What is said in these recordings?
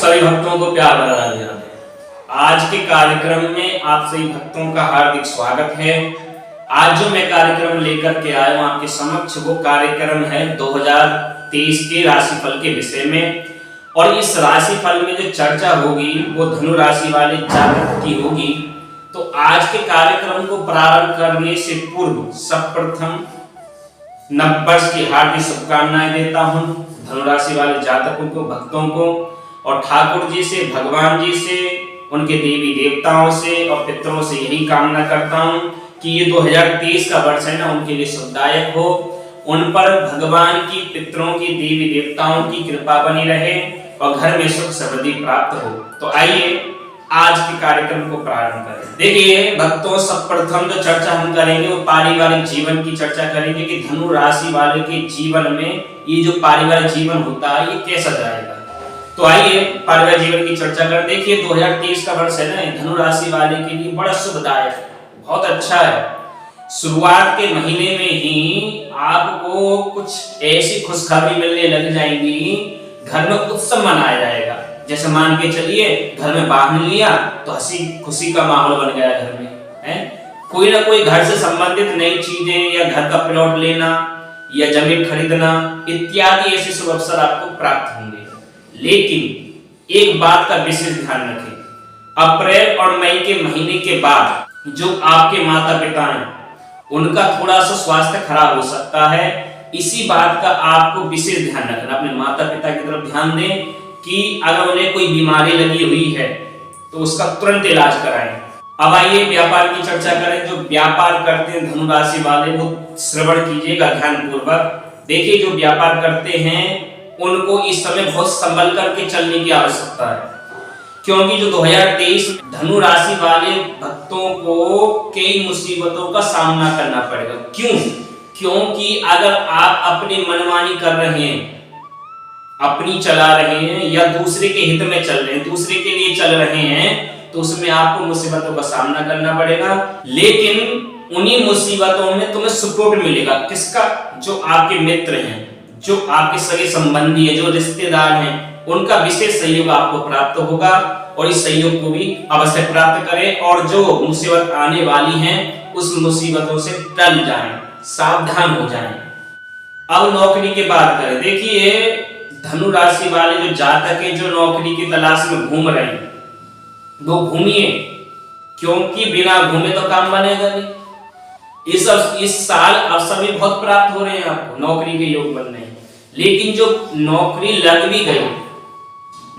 सभी भक्तों को प्यार भरा राधे राधे। आज के कार्यक्रम में आप सभी भक्तों का हार्दिक स्वागत है। आज जो मैं कार्यक्रम लेकर के आया हूँ आपके समक्ष, वो कार्यक्रम है 2023 के राशिफल के विषय में। और इस राशिफल में जो चर्चा होगी वो धनु राशि वाले जातक की होगी। तो आज के कार्यक्रम को प्रारंभ करने से पूर्व सर्वप्रथम नववर्ष की हार्दिक शुभकामनाएं देता हूँ धनु राशि वाले जातकों को, भक्तों को, और ठाकुर जी से, भगवान जी से, उनके देवी देवताओं से और पितरों से यही कामना करता हूँ कि ये 2023 का वर्ष है ना, उनके लिए शुभदायक हो। उन पर भगवान की, पितरों की, देवी देवताओं की कृपा बनी रहे और घर में सुख समृद्धि प्राप्त हो। तो आइए आज के कार्यक्रम को प्रारंभ करें। देखिए भक्तों, सर्वप्रथम जो चर्चा हम करेंगे वो पारिवारिक जीवन की चर्चा करेंगे कि धनु राशि वाले के जीवन में ये जो पारिवारिक जीवन होता है ये कैसा जाएगा। तो आइए पारिवारिक जीवन की चर्चा करें। देखिए 2023 का वर्ष है ना, धनु राशि वाले के लिए बड़ा शुभदायक है, बहुत अच्छा है। शुरुआत के महीने में ही आपको कुछ ऐसी खुशखबरी मिलने लग जाएंगी, घर में उत्सव मनाया जाएगा। जैसे मान के चलिए घर में वाहन लिया तो हंसी खुशी का माहौल बन गया घर में, है कोई ना कोई घर से संबंधित नई चीजें या घर का प्लॉट लेना या जमीन खरीदना इत्यादि ऐसे शुभ अवसर आपको प्राप्त होंगे। लेकिन एक बात का विशेष ध्यान रखें, अप्रैल और मई के महीने के बाद जो आपके माता पिता हैं उनका थोड़ा सा स्वास्थ्य खराब हो सकता है। इसी बात का आपको विशेष ध्यान रखना, अपने माता पिता की तरफ ध्यान दें कि अगर उन्हें कोई बीमारी लगी हुई है तो उसका तुरंत इलाज कराएं। अब आइए व्यापार की चर्चा करें। जो व्यापार करते हैं धनु राशि वाले वो श्रवण कीजिएगा ध्यान पूर्वक। देखिए जो व्यापार करते हैं उनको इस समय बहुत संभल करके चलने की आवश्यकता है, क्योंकि जो 2023 धनु राशि वाले भक्तों को कई मुसीबतों का सामना करना पड़ेगा। क्यों? क्योंकि अगर आप अपनी मनमानी कर रहे हैं, अपनी चला रहे हैं या दूसरे के हित में चल रहे हैं, दूसरे के लिए चल रहे हैं, तो उसमें आपको मुसीबतों का सामना करना पड़ेगा। लेकिन उन्हीं मुसीबतों में तुम्हें सपोर्ट मिलेगा। किसका? जो आपके मित्र हैं, जो आपके सगे संबंधी हैं, जो रिश्तेदार हैं, उनका विशेष सहयोग आपको प्राप्त होगा और इस सहयोग को भी अवश्य प्राप्त करें। और जो मुसीबत आने वाली हैं उस मुसीबतों से टल जाएं, सावधान हो जाएं। अब नौकरी की बात करें। देखिए धनु राशि वाले जो जातक हैं जो नौकरी की तलाश में घूम रहे हैं वो घूमिए, क्योंकि बिना घूमे तो काम बनेगा नहीं। इस साल अवसर भी बहुत प्राप्त हो रहे हैं, आपको नौकरी के योग बन रहे हैं। लेकिन जो नौकरी लग भी गई,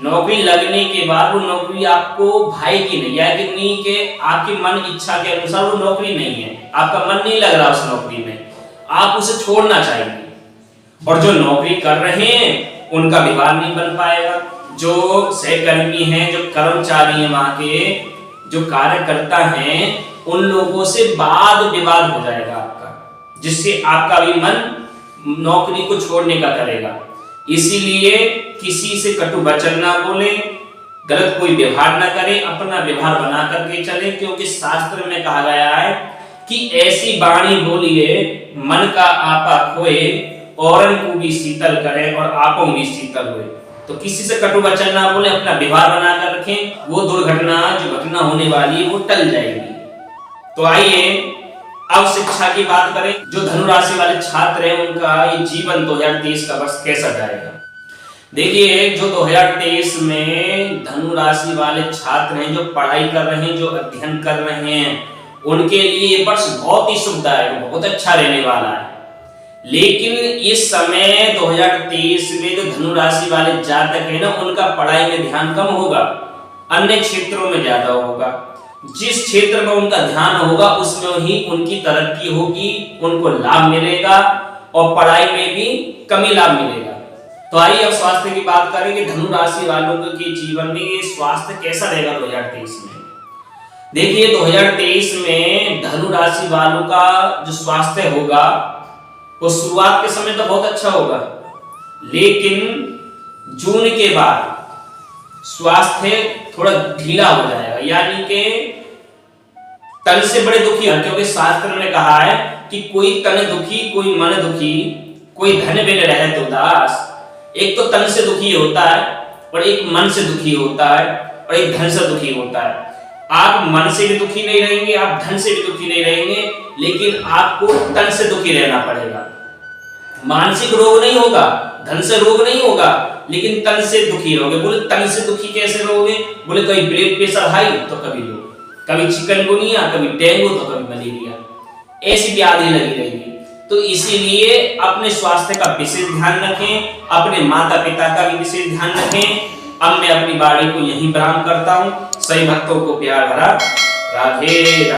नौकरी लगने के बाद वो नौकरी आपको भाएगी नहीं, या कि नहीं कि आपकी मन इच्छा के अनुसार वो नौकरी नहीं है, आपका मन नहीं लग रहा उस नौकरी में, आप उसे छोड़ना चाहेंगे। और जो नौकरी कर रहे हैं उनका विवाह नहीं बन पाएगा। जो सहकर्मी हैं, जो कर्मचारी हैं, वहां के जो कार्यकर्ता हैं, उन लोगों से वाद विवाद हो जाएगा आपका, जिससे आपका भी मन नौकरी को छोड़ने का करेगा। इसीलिए किसी से कटु वचन ना बोले, गलत कोई व्यवहार ना करें, अपना व्यवहार बना करके चले, क्योंकि शास्त्र में कहा गया है कि ऐसी वाणी बोलिए मन का आपा खोए, औरन को भी शीतल करें और आपों भी शीतल हुए। तो किसी से कटु वचन ना बोले, अपना व्यवहार बना कर रखें, वो दुर्घटना जो घटना होने वाली है वो टल जाएगी। तो आइए अब शिक्षा की बात करें। जो धनु राशि वाले छात्र हैं उनका ये जीवन 2023 का वर्ष कैसा जाएगा। देखिए जो 2023 में धनु राशि वाले छात्र हैं, जो पढ़ाई कर रहे हैं, जो अध्ययन कर रहे हैं, उनके लिए ये वर्ष बहुत ही शुभदायक, बहुत अच्छा रहने वाला है। लेकिन इस समय 2023 में जो धनु राशि वाले जातक हैं ना, उनका पढ़ाई में ध्यान कम होगा, अन्य क्षेत्रों में ज्यादा होगा। जिस क्षेत्र में उनका ध्यान होगा उसमें ही उनकी तरक्की होगी, उनको लाभ मिलेगा, और पढ़ाई में भी कमी लाभ मिलेगा। तो आइए अब स्वास्थ्य की बात करेंगे। धनु राशि वालों के जीवन में ये स्वास्थ्य कैसा रहेगा 2023 में। देखिए 2023 में धनु राशि वालों का जो स्वास्थ्य होगा वो शुरुआत के समय तो बहुत अच्छा होगा, लेकिन जून के बाद स्वास्थ्य थोड़ा ढीला हो जाएगा, यानी कि तन से बड़े दुखी है। क्योंकि शास्त्र में कहा है कि कोई तन दुखी, कोई मन दुखी, कोई धन बिन रहत उदास। एक तो तन से दुखी होता है और एक मन से दुखी होता है और एक धन से दुखी होता है। आप मन से भी दुखी नहीं रहेंगे, आप धन से भी दुखी नहीं रहेंगे, लेकिन आपको तन से दुखी रहना पड़ेगा। मानसिक रोग नहीं होगा, धन से रोग नहीं होगा, लेकिन तन से दुखी रहोगे। बोले तन से दुखी कैसे रहोगे? बोले कभी ब्लड प्रेशर हाई तो कभी लो, कभी चिकनगुनिया, कभी डेंगू तो कभी मलेरिया, ऐसी व्याधि लगी रहेगी। तो इसीलिए अपने स्वास्थ्य का विशेष ध्यान रखें, अपने माता पिता का भी विशेष ध्यान रखें। अब मैं अपनी वाणी को यहीं विराम करता हूँ। सभी भक्तों को प्यार भरा राधे।